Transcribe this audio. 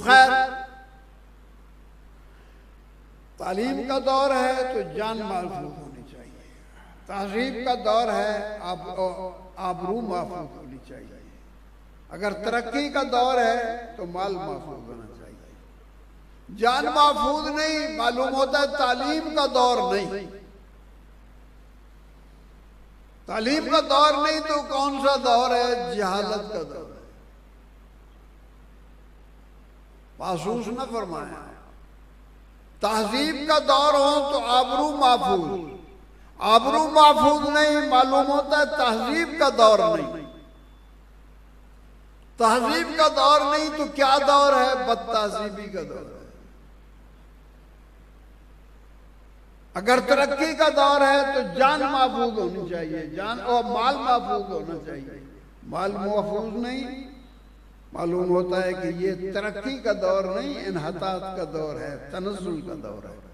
खैर, तालीम का दौर है तो जान महफूज होनी चाहिए, तहजीब का दौर है आबरू महफूज होनी चाहिए, अगर तरक्की का दौर है तो माल महफूज होना चाहिए। जान महफूज नहीं, मालूम होता है तालीम का दौर नहीं, तालीम का दौर नहीं तो कौन सा दौर है? जहालत का दौर है। महसूस न फरमाया, तहजीब का दौर हो तो आबरू महफूज, आबरू महफूज नहीं, मालूम होता है तहजीब का दौर नहीं, तहजीब का दौर नहीं तो क्या दौर है? बदतहजीबी का दौर है। अगर तरक्की का दौर है तो जान महफूज होनी चाहिए, जान और माल महफूज होना चाहिए। माल महफूज नहीं, मालूम होता है कि ये तरक्की का दौर नहीं, इन्हतात का दौर है, तनज़्ज़ुल का दौर है।